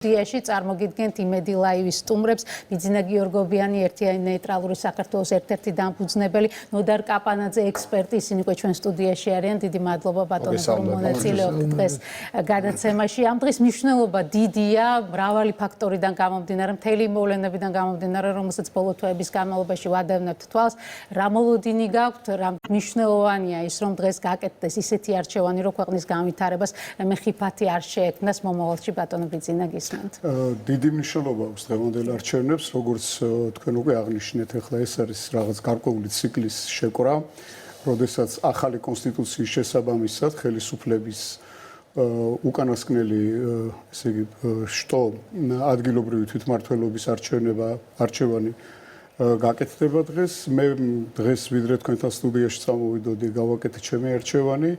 დიაში წარმოგიდგენთ იმედი ლაივის სტუმრებს ბიძინა გიორგობიანი ერთიანი ნეიტრალური საქართველოს ერთ-ერთი დამფუძნებელი ნოდარ კაპანაძე ექსპერტი ისინი უკვე ჩვენ სტუდიაში არიან დიდი მადლობა ბატონო რომ მონაწილეობთ დღეს გადაცემაში ამ დღის მნიშვნელობა დიდია მრავალი ფაქტორიდან გამომდინარე მთელი მოვლენებიდან გამომდინარე რომელსაც ბოლო თვეების განმავლობაში ვადევნებთ თვალს რა მოლოდინი გაქვთ რა მნიშვნელოვანია ის რომ დღეს გაკეთდეს ისეთი არჩევანი რო ქვეყნის განვითარებას მე ხიფათი არ შეექმნას მომავალში ბატონო ბიძინა დიდი მნიშვნელობა აქვს დღევანდელ არჩევნებს, როგორც თქვენ უკვე აღნიშნეთ, ახლა ეს არის რაღაც გარკვეული ციკლის შეკრა, როდესაც ახალი კონსტიტუციის შესაბამისად ხელისუფლების უკანასკნელი, ესე იგი, შტო ადგილობრივი თვითმმართველობის არჩევანი გაკეთდება დღეს. მე დღეს ვიდრე თქვენთან სტუდიაში წამოვიდოდი, გავაკეთე ჩემი არჩევანი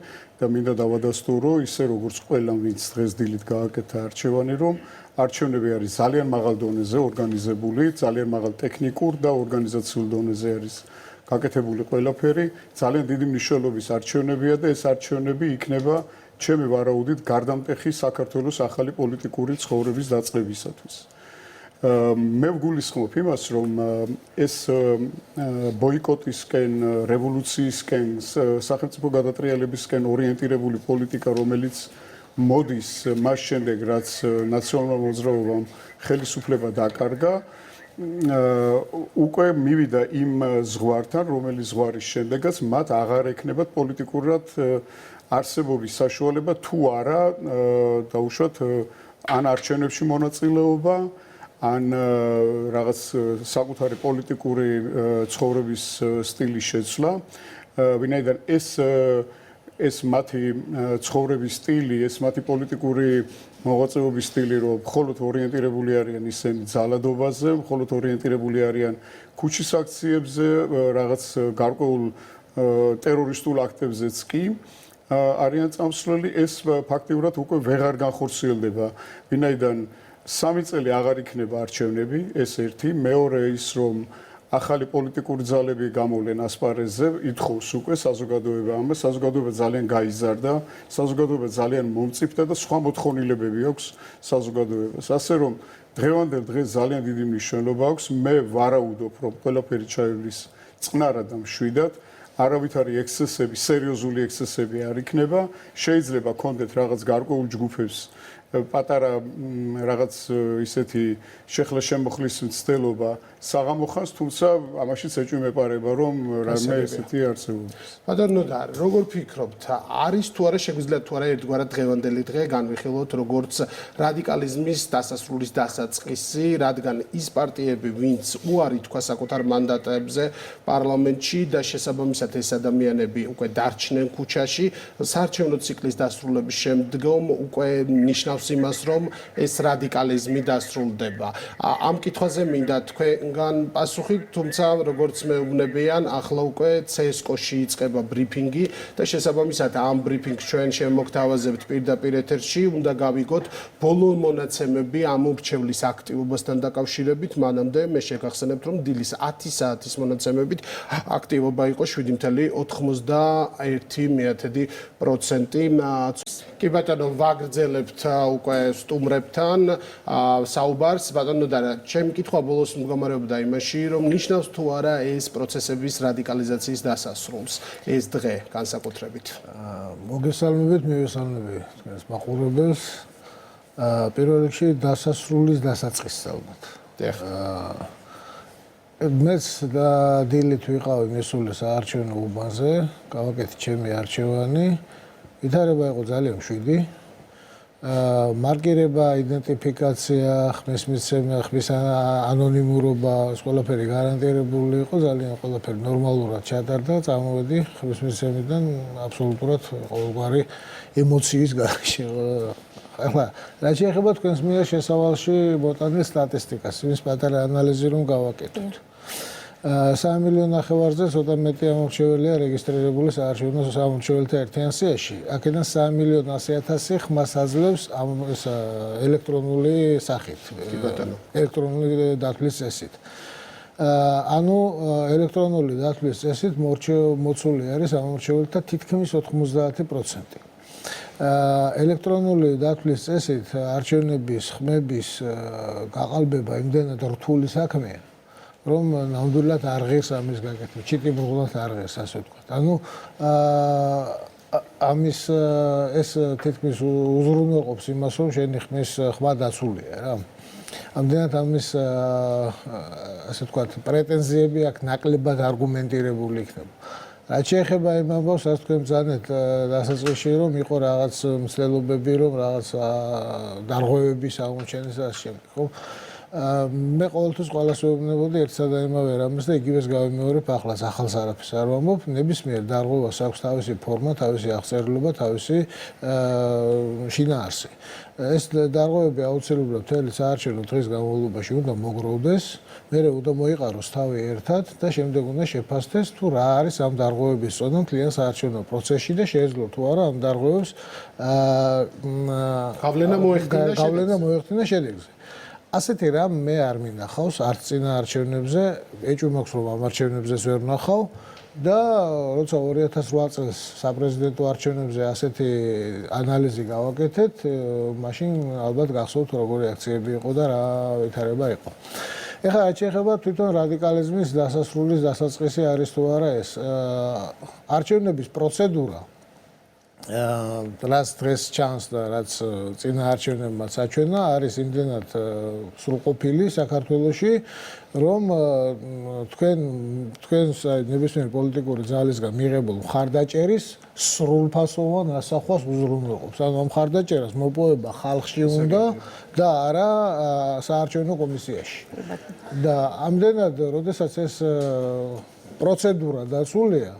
და მინდა დავადასტურო, ისე როგორც ყველამ, ვინც დღეს დილით გააკეთა არჩევანი, რომ არჩევნები არის ძალიან მაღალ დონეზე ორგანიზებული, ძალიან მაღალ ტექნიკურ და ორგანიზაციულ დონეზე არის გაკეთებული ყველაფერი. ძალიან დიდი მნიშვნელობის არჩევნებია და ეს არჩევნები იქნება ჩემი ვარაუდით გარდამტეხი საქართველოს ახალი პოლიტიკური ცხოვრების დაწყებისათვის. მე ვგულისხმობ იმას, რომ ეს ბოიკოტისკენ, რევოლუციისკენ, სახელმწიფო გადატრიალებისკენ ორიენტირებული პოლიტიკა, რომელიც მოდის მას შემდეგ, რაც ნაციონალურ მოძრაობამ ხელისუფლება დაკარგა, უკვე მივიდა იმ ზღვართან, რომელიც ზღვარის შემდეგაც მათ აღარ ექნებათ პოლიტიკურად არსებობის საშუალება თუ არა დაუშვათ ან არჩევნებში მონაწილეობა ან რაღაც საკუთარი პოლიტიკური ცხოვრების სტილის შეცვლა, ვინაიდან ეს მათი ცხოვრების სტილი, ეს მათი პოლიტიკური მოღვაწეობის სტილი, რომ მხოლოდ ორიენტირებული არიან ისინი ძალადობაზე, მხოლოდ ორიენტირებული არიან ქუჩის აქციებზე, რაღაც გარკვეულ ტერორისტულ აქტებზეც კი არიან წამსვლელი, ეს ფაქტიურად უკვე ვეღარ განხორციელდება, ვინაიდან 3 წელი აღარ იქნება არჩევნები, ეს ერთი, მეორე ის რომ ახალი პოლიტიკური ძალები გამოვლენ ასპარეზზე, ითხოვს უკვე საზოგადოება ამას, საზოგადოება ძალიან გაიზარდა, საზოგადოება ძალიან მომწიფდა და სხვა მოთხოვნილებები აქვს საზოგადოებას. ასე რომ დღევანდელ დღეს ძალიან დიდი მნიშვნელობა აქვს, მე ვარაუდობ, რომ ყველაფერი ჩაივლის წყნარად და მშვიდად, არავითარი ექსცესები, სერიოზული ექსცესები არ იქნება, შეიძლება კონდეთ რაღაც გარკვეულ ჯგუფებს პატარა რაღაც ისეთი შეხლა შემოხლის მცდელობა საღამოხანს, თუმცა ამაშიც ეჭვი მეპარება, რომ რამე ესეთი არსებობს. ბატონო და როგორ ფიქრობთ, არის თუ არა შეგვიძლია თუ არა ერთგვარად დღევანდელი დღე განვიხილოთ როგორც რადიკალიზმის დასასრულის დასაწყისი, რადგან ის პარტიები, ვინც უარი თქვა საკუთარ მანდატებზე პარლამენტში და შესაბამისად ეს ადამიანები უკვე დარჩნენ ქუჩაში, საარჩევნო ციკლის დასრულების შემდგომ უკვე ნიშნავს იმას, რომ ეს რადიკალიზმი დასრულდება. ამ კითხვაზე მინდა თქვენგან პასუხი, თუმცა როგორც მეუბნებიან, ახლა უკვე CSKO-ში იწყება ბრიფინგი და შესაბამისად ამ ბრიფინგს ჩვენ შემოგთავაზებთ პირდაპირ ეთერში, უნდა გავიგოთ ბოლო მონაცემები ამ მრჩევლის აქტივობასთან დაკავშირებით, მანამდე მე შეგახსენებთ, რომ დილის 10 საათის მონაცემებით აქტივობა იყო 7.91%. კი ბატონო, ვაგრძელებთ უკვე სტუმრებთან საუბარს, ბატონო და ჩემი კითხვა ბოლოს მდგომარეობდა იმაში, რომ ნიშნავს თუ არა ეს პროცესების რადიკალიზაციის დასასრულს ეს დღე განსაკუთრებით. მოგესალმებით, მივესალმები თქვენს მაყურებელს. პირველ რიგში დასასრულის დასაწყისად. მეც და დილით ვიყავი მისული საარჩევნო უბანზე, გავაკეთე ჩემი არჩევანი. ვითარება იყო ძალიან მშვიდი. მარკირება, იდენტიფიკაცია, ხმის მიცემა, ხმის ანონიმურობა, ყველაფერი გარანტირებული იყო, ძალიან ყველაფერი ნორმალურად ჩატარდა, წამოვედი ხმის მიცემიდან აბსოლუტურად ყოველგვარი ემოციის გარეშე. ახლა რა შეეხება თქვენს მიერ შესავალში მოტანილ სტატისტიკას, იმის პატარა ანალიზი რომ გავაკეთოთ. 3 მილიონი ნახევარზე ცოტა მეტი ამორჩეველია რეგისტრირებული საარჩევნო სამორჩეველთა ერთიან სიაში. აქედან 3 მილიონი 100.000 ხმას აძლევს ეს ელექტრონული სახით, ელექტრონული დათვლის წესით. ანუ ელექტრონული დათვლის წესით მოცული არის ამორჩეველთა თითქმის 90%. ელექტრონული დათვლის წესით არჩევნების ხმების გაყალბება იმდენად რთული საქმეა, რომ ნამდვილად არ ღირს ამის გაკეთება, ჩიტიბრულად არ ღირს, ასე ვთქვათ. ანუ ამის ეს თითქმის უზრუნველყოფს იმას, რომ შენი ხმის ხმა დაცულია რა. ამდენად ამის ასე ვთქვათ, პრეტენზიები აქ ნაკლებად არგუმენტირებული იქნება. რაც შეეხება იმ ამბავს, რაც თქვენ ბრძანეთ დასაწყისში, რომ იყო რაღაც მცდელობები, რომ რაღაც დარღვევების აღმოჩენის და ასე შემდეგ, ხო? მე ყოველთვის ყველას ვეუბნებოდი ერთსა და იმავე რამეს და იგივეს გავიმეორებ ახლა ახალს არაფერს არ ვამბობ. ნებისმიერ დარღვევას აქვს თავისი ფორმა, თავისი აღწერილობა, თავისი შინაარსი. ეს დარღვევები აუცილებლად მთელი საარჩევნო დღის განმავლობაში უნდა მოგროვდეს, მერე უნდა მოიყაროს თავი ერთად და შემდეგ უნდა შეფასდეს თუ რა არის ამ დარღვევების წონა მთლიან საარჩევნო პროცესში და შეეძლო თუ არა ამ დარღვევებს გავლენა მოეხდინა შედეგზე. ასეთი რამ მე არ მინახავს არც წინა არჩევნებზე, ეჭვი მაქვს რომ ამ არჩევნებზეც ვერ ვნახავ და როცა 2008 წელს საპრეზიდენტო არჩევნებზე ასეთი ანალიზი გავაკეთეთ, მაშინ ალბათ გახსოვთ როგორი აქციები იყო და რა ვითარება იყო. ეხლა რაც შეეხება თვითონ რადიკალიზმის დასასრულის დასაწყისი არის თუ არა ეს არჩევნების პროცედურა რაც დღეს ჩანს და რაც წინა არჩევნებმა საჩვენა არის იმდენად სრულყოფილი საქართველოში რომ თქვენს ნებისმიერ პოლიტიკური ძალისგან მიღებულ მხარდაჭერის სრულფასოვან ასახვას უზრუნველყოფს. ანუ ამ მხარდაჭერას მოპოვება ხალხში უნდა და არა საარჩევნო კომისიაში. და ამდენად როდესაც ეს პროცედურა დაცულია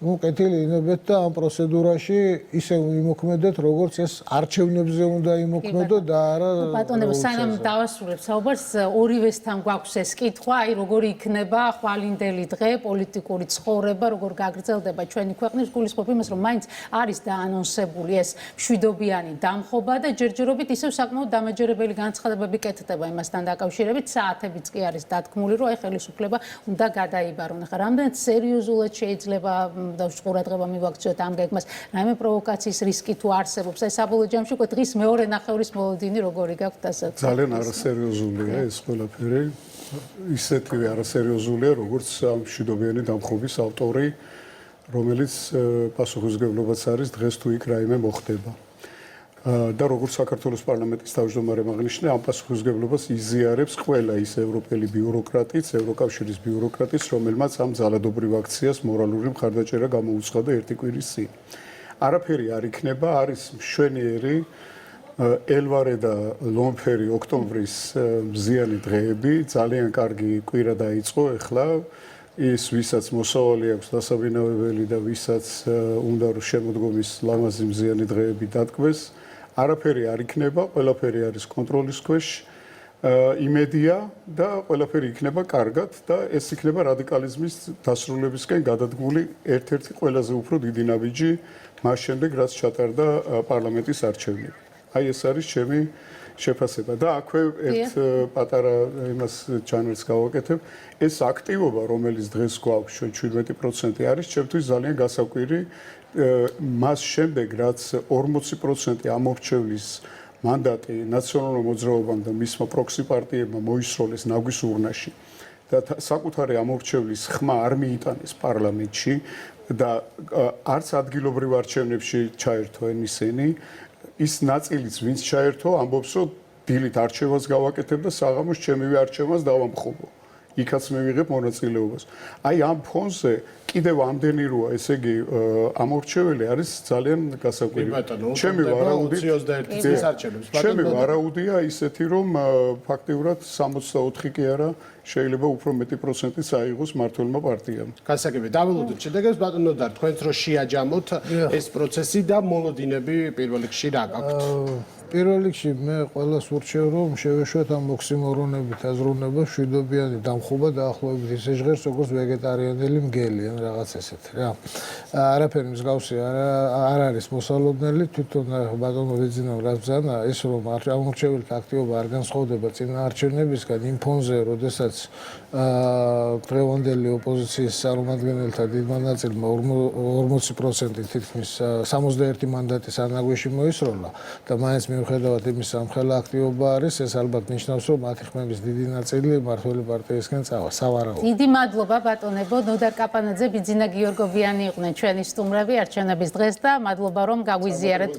ну, კეთილი ინებეთ და ამ პროცედურაში ისე იმოქმედეთ, როგორც ეს არჩევნებზე უნდა იმოქმედო და არა ბატონო, სანამ დავასრულებ საუბარს, ორივესთან გვაქვს ეს კითხვა, აი როგორი იქნება ხვალინდელი დღე, პოლიტიკური ცხოვრება, როგორ გაგრძელდება ჩვენი ქვეყნის გულისხმობ იმას, რომ მაინც არის დაანონსებული ეს მშვიდობიანი დამხობა და ჯერჯერობით ისევ საკმაოდ დამაჯერებელი განცხადებები კეთდება იმასთან დაკავშირებით, საათებიც კი არის დათქმული, რომ აი ხელისუფლება უნდა გადაიბარონ. ახლა რამდენად სერიოზულად შეიძლება და ყურადღება მივაქციოთ ამ გეგმას, რაიმე პროვოკაციის რისკი თუ არსებობს, აი საბოლოო ჯამში უკვე დღის მეორე ნახევრის მოლოდინი როგორი გაქვთ ასეთ. ძალიან არასერიოზულია ეს ყველაფერი. ისეთივე არასერიოზულია, როგორც ამ მშვიდობიანი დამხობის ავტორი, რომელიც პასუხისმგებლობაც არის დღეს თუ იქ რაიმე მოხდება. და როგორც საქართველოს პარლამენტის თავმჯდომარემ აღნიშნა, ამ პასუხისმგებლობას იზიარებს ყველა ის ევროპელი ბიუროკრატიც, ევროკავშირის ბიუროკრატიც, რომელმაც ამ ძალადობრივ აქციას მორალური მხარდაჭერა გამოუცხადა და ერთი კვირის წინ. არაფერი არ იქნება, არის მშვენიერი ელვარე და ლომფერი ოქტომბრის მზიანი დღეები, ძალიან კარგი კვირა დაიწყო ეხლა. ის ვისაც მოსავალი აქვს დასაბინავებელი და ვისაც უნდა რომ შემოდგომის ლამაზი მზიანი დღეები დატკბეს, არაფერი არ იქნება, ყველაფერი არის კონტროლის ქვეშ, იმედია და ყველაფერი იქნება კარგად და ეს იქნება რადიკალიზმის დასრულებისკენ გადადგმული ერთ-ერთი ყველაზე უფრო დიდი ნაბიჯი მას შემდეგ, რაც ჩატარდა პარლამენტის არჩევნები. აი ეს არის ჩემი შეფასება და აქვე ერთ პატარა იმას ჩანერს გავაკეთებ. ეს აქტივობა, რომელიც დღეს გვაქვს 17% არის ჩემთვის ძალიან გასაკვირი. მას შემდეგ, რაც 40% ამორჩევლის მანდატი ნაციონალურ მოძრაობამ და მისმა პროქსი პარტიებმა მოისროლეს ნაგვის ურნაში და საკუთარი ამორჩევლის ხმა არ მიიტანეს პარლამენტში და არც ადგილობრივ არჩევნებში ჩაერთვენ ისინი, ის ნაწილიც ვინც ჩაერთო, ამბობს, რომ დილით არჩევას გავაკეთებ და საღამოს ჩემივე არჩევას დავამხობო. იქაც მივიღებ მონაწილეობას. აი ამ ფონზე კიდევ ამდენი როა, ესე იგი ამორჩეველი არის ძალიან გასაკვირი. ჩემი ვარაუდია ისეთი, რომ ფაქტიურად 64 კი არა, შეიძლება უფრო მეტი პროცენტიც აიღოს მმართველმა პარტიამ. გასაგები, დაველოდოთ შედეგებს, ბატონო და თქვენც რო შეაჯამოთ ეს პროცესი და მოლოდინები პირველ რიგში რა გაქვთ? პირველ რიგში მე ყველას ურჩევ რომ შევეშვათ ამ ოქსიმორონებით აზროვნება შვიდობიანი დამხობა დაახლოებით ისე ჟღერს როგორც ვეგეტარიანელი მგელი ან რაღაც ესეთი რა. არაფერი მსგავსი არ არის მოსალოდნელი თვითონ ბატონო ვიძინავ რაც ბრძანა ის რომ ამორჩეველი აქტივობა არ განსხვავდება წინა არჩევნებისგან იმ ფონზე როდესაც დღევანდელი ოპოზიციის წარმომადგენელთა დიდმა ნაწილმა 40% თითქმის 61 მანდატის ანაგვეში მოისროლა და მაინც მიუხედავად იმისა რომ ხელა აქტივობა არის ეს ალბათ ნიშნავს რომ მათი ხმების დიდი ნაწილი მართველი პარტიისგან წავა სავარაუდოდ. დიდი მადლობა ბატონებო ნოდარ კაპანაძე ბიძინა გიორგოვიანი იყვნენ ჩვენი სტუმრები არჩევნების დღეს და მადლობა რომ გაგვიზიარეთ